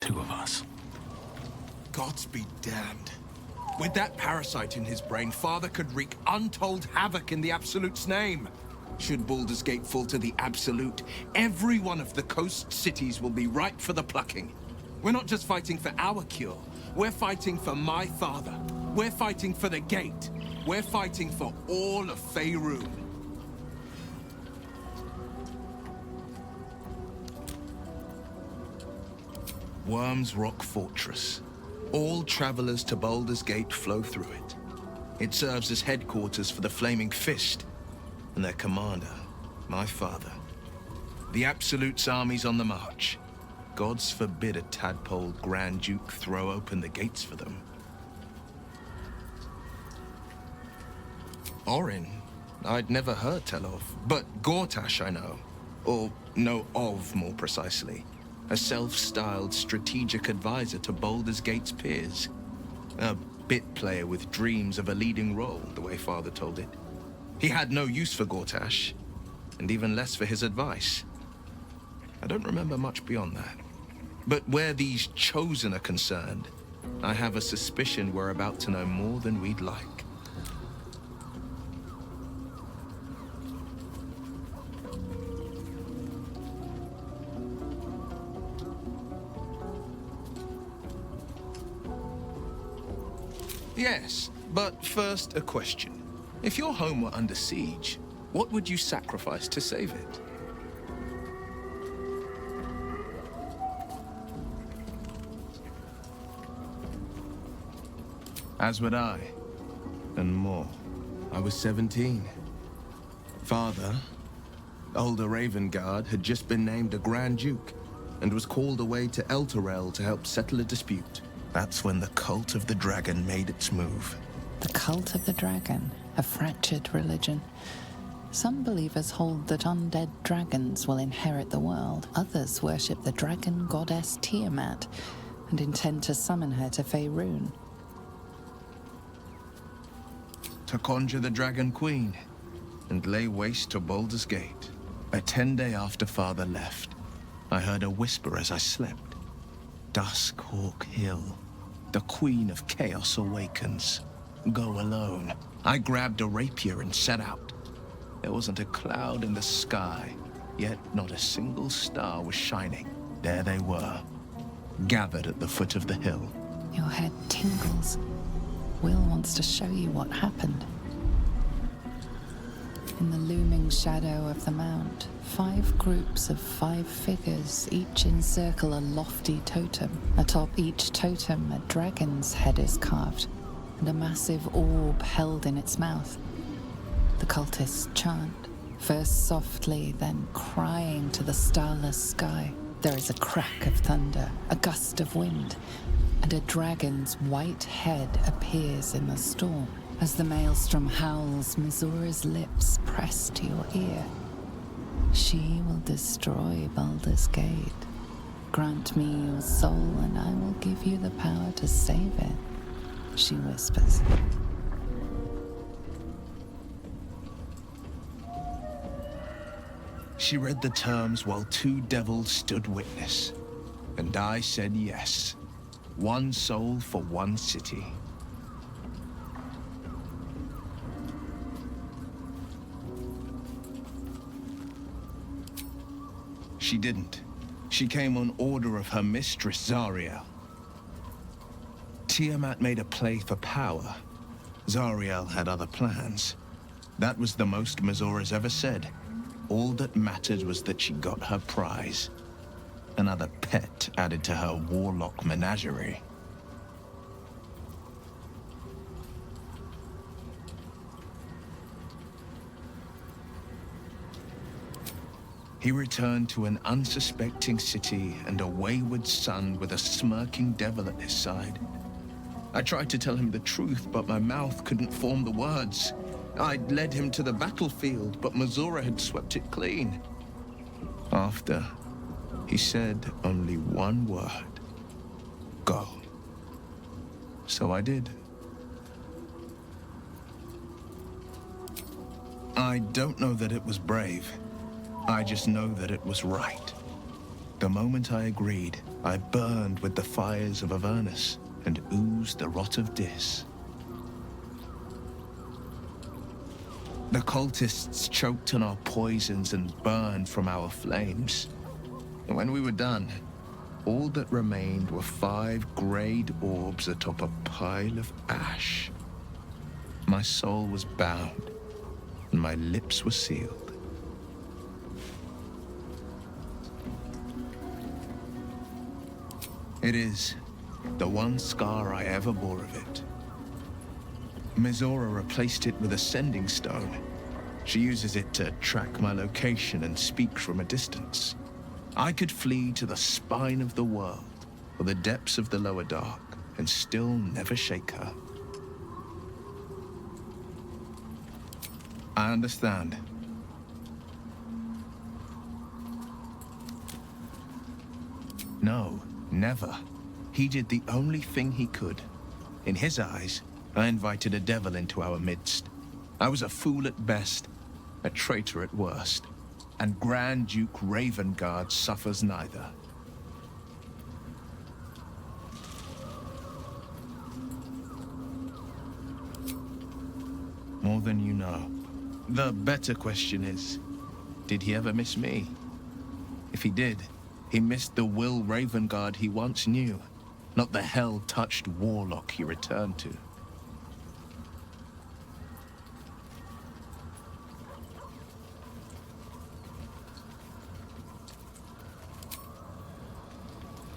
Two of us. Gods be damned. With that parasite in his brain, Father could wreak untold havoc in the Absolute's name. Should Baldur's Gate fall to the Absolute, every one of the coast cities will be ripe for the plucking. We're not just fighting for our cure. We're fighting for my father. We're fighting for the Gate. We're fighting for all of Faerun. Worm's Rock Fortress. All travelers to Baldur's Gate flow through it. It serves as headquarters for the Flaming Fist, and their commander, my father. The Absolute's army's on the march. Gods forbid a tadpole Grand Duke throw open the gates for them. Orin, I'd never heard tell of, but Gortash I know. Or know of, more precisely. A self-styled strategic advisor to Baldur's Gate's peers. A bit player with dreams of a leading role, the way Father told it. He had no use for Gortash, and even less for his advice. I don't remember much beyond that. But where these Chosen are concerned, I have a suspicion we're about to know more than we'd like. Yes, but first a question. If your home were under siege, what would you sacrifice to save it? As would I, and more. I was 17. Father, older Ravengard, had just been named a Grand Duke, and was called away to Elturel to help settle a dispute. That's when the Cult of the Dragon made its move. The Cult of the Dragon, a fractured religion. Some believers hold that undead dragons will inherit the world. Others worship the dragon goddess Tiamat and intend to summon her to Faerun. To conjure the Dragon Queen and lay waste to Baldur's Gate. A 10-day after Father left, I heard a whisper as I slept. Duskhawk Hill. The Queen of Chaos awakens. Go alone. I grabbed a rapier and set out. There wasn't a cloud in the sky, yet not a single star was shining. There they were, gathered at the foot of the hill. Your head tingles. Wyll wants to show you what happened. In the looming shadow of the mount, 5 groups of 5 figures each encircle a lofty totem. Atop each totem, a dragon's head is carved, and a massive orb held in its mouth. The cultists chant, first softly, then crying to the starless sky. There is a crack of thunder, a gust of wind, and a dragon's white head appears in the storm. As the maelstrom howls, Mizora's lips press to your ear. She will destroy Baldur's Gate. Grant me your soul, and I will give you the power to save it, she whispers. She read the terms while 2 devils stood witness, and I said yes. 1 soul for 1 city. She didn't. She came on order of her mistress, Zariel. Tiamat made a play for power. Zariel had other plans. That was the most Mizora's ever said. All that mattered was that she got her prize. Another pet added to her warlock menagerie. He returned to an unsuspecting city and a wayward son with a smirking devil at his side. I tried to tell him the truth, but my mouth couldn't form the words. I'd led him to the battlefield, but Mizora had swept it clean. After, he said only one word. Go. So I did. I don't know that it was brave. I just know that it was right. The moment I agreed, I burned with the fires of Avernus and oozed the rot of Dis. The cultists choked on our poisons and burned from our flames. And when we were done, all that remained were 5 greyed orbs atop a pile of ash. My soul was bound, and my lips were sealed. It is the one scar I ever bore of it. Mizora replaced it with a sending stone. She uses it to track my location and speak from a distance. I could flee to the spine of the world or the depths of the lower dark and still never shake her. I understand. No, never. He did the only thing he could. In his eyes, I invited a devil into our midst. I was a fool at best, a traitor at worst, and Grand Duke Ravengard suffers neither. More than you know. The better question is, did he ever miss me? If he did, he missed the Wyll Ravengard he once knew, not the hell-touched warlock he returned to.